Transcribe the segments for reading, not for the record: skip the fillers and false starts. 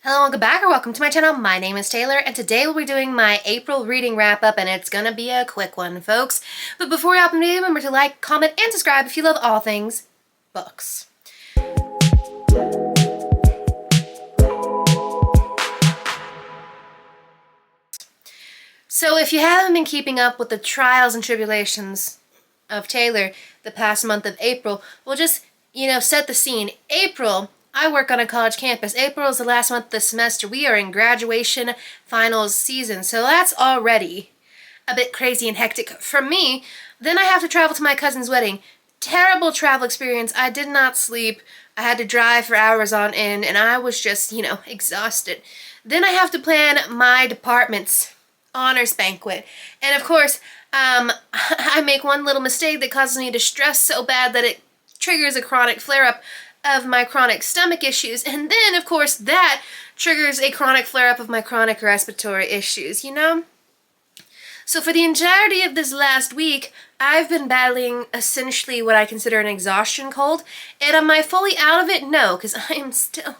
Hello, welcome back or welcome to my channel. My name is Taylor and today we'll be doing my April reading wrap up and it's gonna be a quick one, folks. But before we hop into the video, remember to like, comment, and subscribe if you love all things books. So if you haven't been keeping up with the trials and tribulations of Taylor the past month of April, we'll just, set the scene. April, I work on a college campus. April is the last month of the semester. We are in graduation finals season, so that's already a bit crazy and hectic for me. Then I have to travel to my cousin's wedding. Terrible travel experience. I did not sleep. I had to drive for hours on end, and I was just, exhausted. Then I have to plan my department's honors banquet. And of course, I make one little mistake that causes me to stress so bad that it triggers a chronic flare-up of my chronic stomach issues, and then of course that triggers a chronic flare-up of my chronic respiratory issues, So for the entirety of this last week, I've been battling essentially what I consider an exhaustion cold, and am I fully out of it? No, because I am still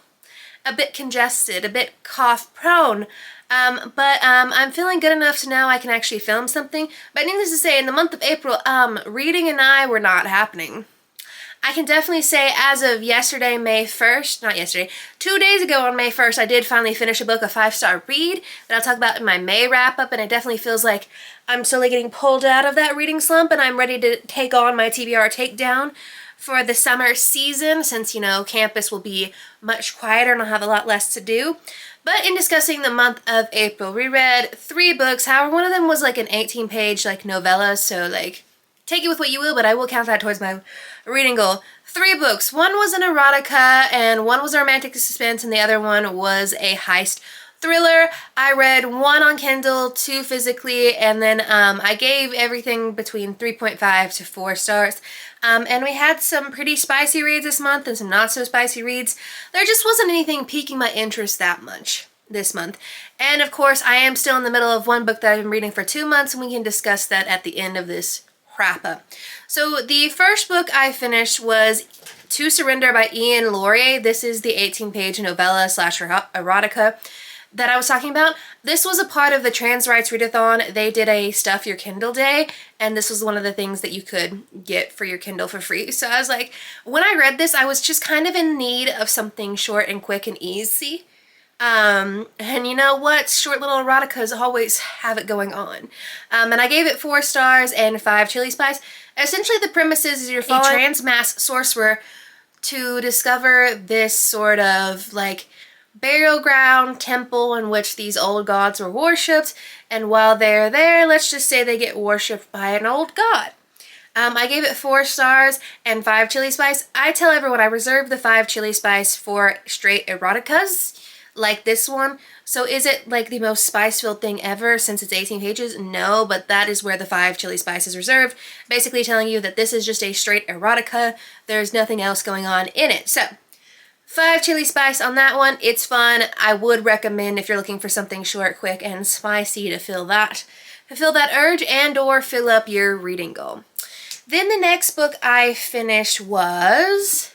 a bit congested, a bit cough prone, but I'm feeling good enough to now I can actually film something. But needless to say, in the month of April, reading and I were not happening. I can definitely say as of yesterday, May 1st, not yesterday, 2 days ago on May 1st, I did finally finish a book, a 5-star read, that I'll talk about in my May wrap-up, and it definitely feels like I'm slowly getting pulled out of that reading slump, and I'm ready to take on my TBR takedown for the summer season, since, campus will be much quieter and I'll have a lot less to do. But in discussing the month of April, we read 3 books. However, one of them was like an 18-page novella, so take it with what you will, but I will count that towards my reading goal. 3 books. One was an erotica, and one was a romantic suspense, and the other one was a heist thriller. I read 1 on Kindle, 2 physically, and then I gave everything between 3.5 to 4 stars. And we had some pretty spicy reads this month and some not so spicy reads. There just wasn't anything piquing my interest that much this month. And of course, I am still in the middle of one book that I've been reading for 2 months, and we can discuss that at the end of this wrap up. So the first book I finished was To Surrender by Ian Laurier. This is the 18-page novella / erotica that I was talking about. This was a part of the Trans Rights Readathon. They did a Stuff Your Kindle Day, and this was one of the things that you could get for your Kindle for free. So I was like, when I read this, I was just kind of in need of something short and quick and easy. And you know what? Short little eroticas always have it going on. And I gave it 4 stars and 5 chili spice. Essentially, the premise is you're following a trans mass sorcerer to discover this sort of burial ground temple in which these old gods were worshipped. And while they're there, let's just say they get worshipped by an old god. I gave it 4 stars and 5 chili spice. I tell everyone I reserve the 5 chili spice for straight eroticas like this one. So is it the most spice-filled thing ever since it's 18 pages? No, but that is where the 5 chili spice is reserved. Basically telling you that this is just a straight erotica. There's nothing else going on in it. So 5 chili spice on that one. It's fun. I would recommend if you're looking for something short, quick, and spicy to fill that urge and or fill up your reading goal. Then the next book I finished was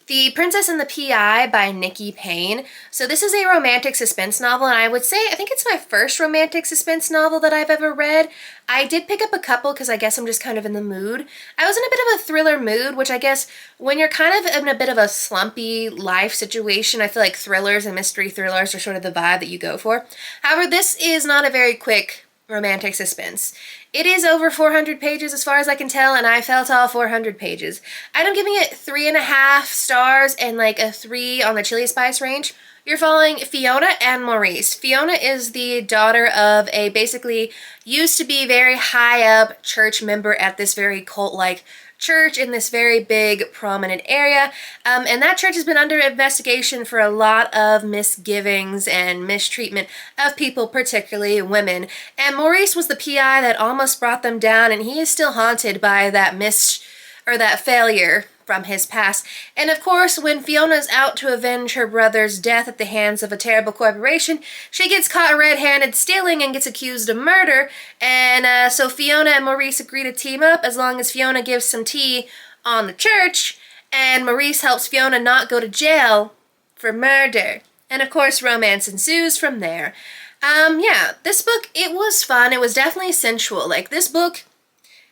The Princess and the P.I. by Nikki Payne. So this is a romantic suspense novel, and I would say I think it's my first romantic suspense novel that I've ever read. I did pick up a couple because I guess I'm just kind of in the mood. I was in a bit of a thriller mood, which I guess when you're kind of in a bit of a slumpy life situation, I feel like thrillers and mystery thrillers are sort of the vibe that you go for. However, this is not a very quick romantic suspense. It is over 400 pages as far as I can tell, and I felt all 400 pages. I'm giving it 3.5 stars and a 3 on the chili spice range. You're following Fiona and Maurice. Fiona is the daughter of a basically used to be very high up church member at this very cult-like church in this very big prominent area, and that church has been under investigation for a lot of misgivings and mistreatment of people, particularly women. And Maurice was the PI that almost brought them down, and he is still haunted by that failure from his past. And of course, when Fiona's out to avenge her brother's death at the hands of a terrible corporation, she gets caught red-handed stealing and gets accused of murder. And so Fiona and Maurice agree to team up as long as Fiona gives some tea on the church, and Maurice helps Fiona not go to jail for murder. And of course, romance ensues from there. Yeah, this book, it was fun. It was definitely sensual. Like, this book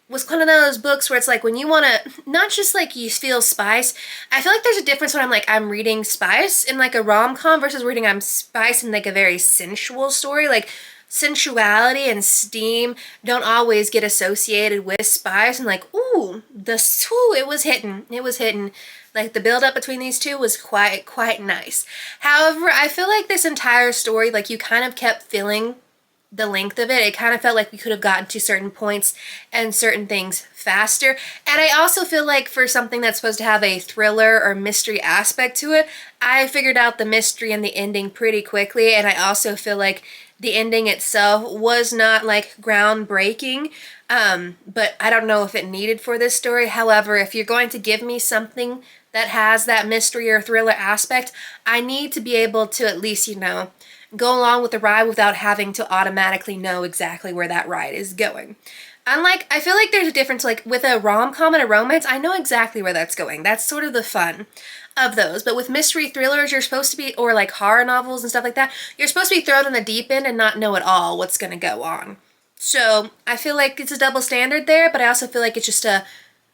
was one of those books where it's like when you want to, not just like you feel spice. I feel like there's a difference when I'm reading spice in like a rom-com versus reading spice in like a very sensual story. Like, sensuality and steam don't always get associated with spice, and like, ooh, it was hitting. Like, the build up between these two was quite nice. However, I feel like this entire story, like, you kind of kept feeling the length of it. It kind of felt like we could have gotten to certain points and certain things faster. And I also feel like for something that's supposed to have a thriller or mystery aspect to it, I figured out the mystery and the ending pretty quickly. And I also feel like the ending itself was not like groundbreaking, but I don't know if it needed for this story. However, if you're going to give me something that has that mystery or thriller aspect, I need to be able to at least, go along with the ride without having to automatically know exactly where that ride is going. Unlike, I feel like there's a difference, like with a rom-com and a romance, I know exactly where that's going. That's sort of the fun of those. But with mystery thrillers, you're supposed to be, or like horror novels and stuff like that, you're supposed to be thrown in the deep end and not know at all what's going to go on. So I feel like it's a double standard there, but I also feel like it's just a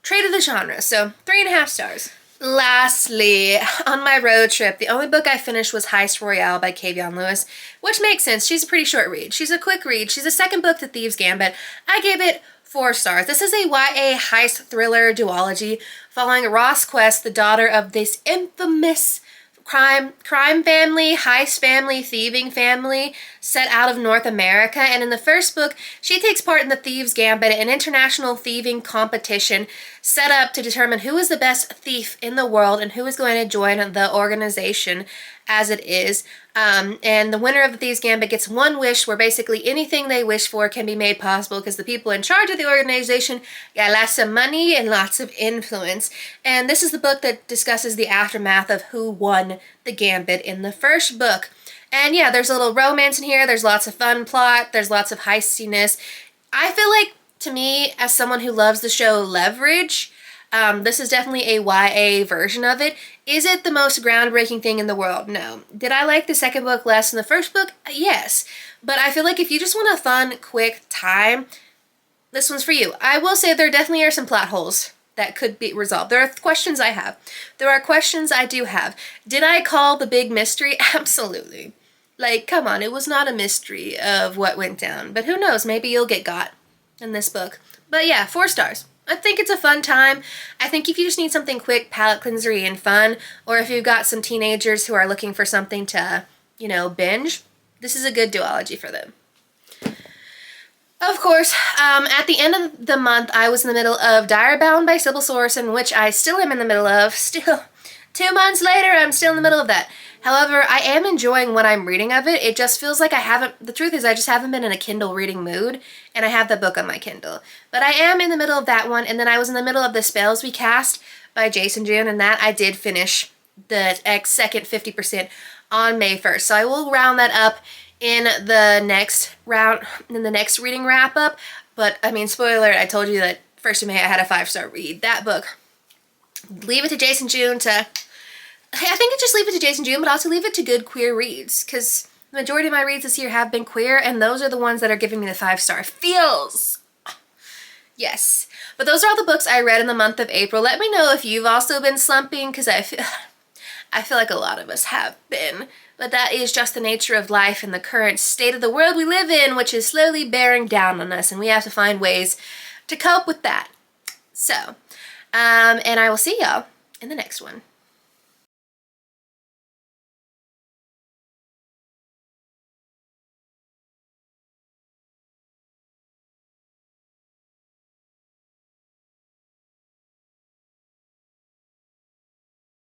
trait of the genre. So 3.5 stars. Lastly, on my road trip, the only book I finished was Heist Royale by Kavion Lewis, which makes sense. She's a pretty short read. She's a quick read. She's the second book to Thieves' Gambit. I gave it 4 stars. This is a YA heist thriller duology following Ross Quest, the daughter of this infamous crime family, heist family, thieving family set out of North America. And in the first book, she takes part in the Thieves' Gambit, an international thieving competition set up to determine who is the best thief in the world and who is going to join the organization as it is. And the winner of the Thieves' Gambit gets one wish, where basically anything they wish for can be made possible because the people in charge of the organization got lots of money and lots of influence. And this is the book that discusses the aftermath of who won the gambit in the first book. And yeah, there's a little romance in here. There's lots of fun plot. There's lots of heistiness. I feel like, to me, as someone who loves the show Leverage, this is definitely a YA version of it. Is it the most groundbreaking thing in the world? No. Did I like the second book less than the first book? Yes. But I feel like if you just want a fun, quick time, this one's for you. I will say there definitely are some plot holes that could be resolved. There are questions I have. There are questions I do have. Did I call the big mystery? Absolutely. Like, come on, it was not a mystery of what went down. But who knows, maybe you'll get got in this book. But yeah, 4 stars. I think it's a fun time. I think if you just need something quick, palate cleansery and fun, or if you've got some teenagers who are looking for something to, binge, this is a good duology for them. Of course, at the end of the month, I was in the middle of Direbound by Sybil Sorrison, which I still am in the middle of. Still, 2 months later, I'm still in the middle of that. However, I am enjoying what I'm reading of it. It just feels like the truth is I just haven't been in a Kindle reading mood, and I have the book on my Kindle. But I am in the middle of that one, and then I was in the middle of The Spells We Cast by Jason June, and that I did finish the second 50% on May 1st. So I will round that up in the next reading wrap up. But I mean, spoiler, I told you that 1st of May I had a 5-star read. That book. Leave it to Jason June to... I think just leave it to Jason June, but also leave it to good queer reads, because the majority of my reads this year have been queer, and those are the ones that are giving me the 5-star feels. Yes. But those are all the books I read in the month of April. Let me know if you've also been slumping, because I feel like a lot of us have been. But that is just the nature of life and the current state of the world we live in, which is slowly bearing down on us, and we have to find ways to cope with that. So, and I will see y'all in the next one.